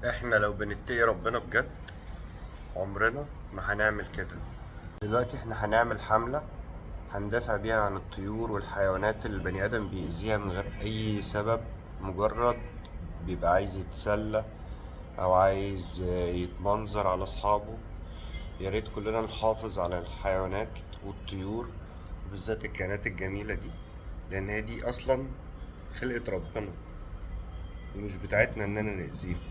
احنا لو بنتقي ربنا بجد عمرنا ما هنعمل كده. دلوقتي احنا هنعمل حملة هندافع بيها عن الطيور والحيوانات اللي البني آدم بيأذيها من غير أي سبب، مجرد بيبقى عايز يتسلى أو عايز يتمنظر على أصحابه. يا ريت كلنا نحافظ على الحيوانات والطيور، وبالذات الكائنات الجميلة دي، لأن هي دي أصلا خلقة ربنا ومش بتاعتنا إننا نأذيها.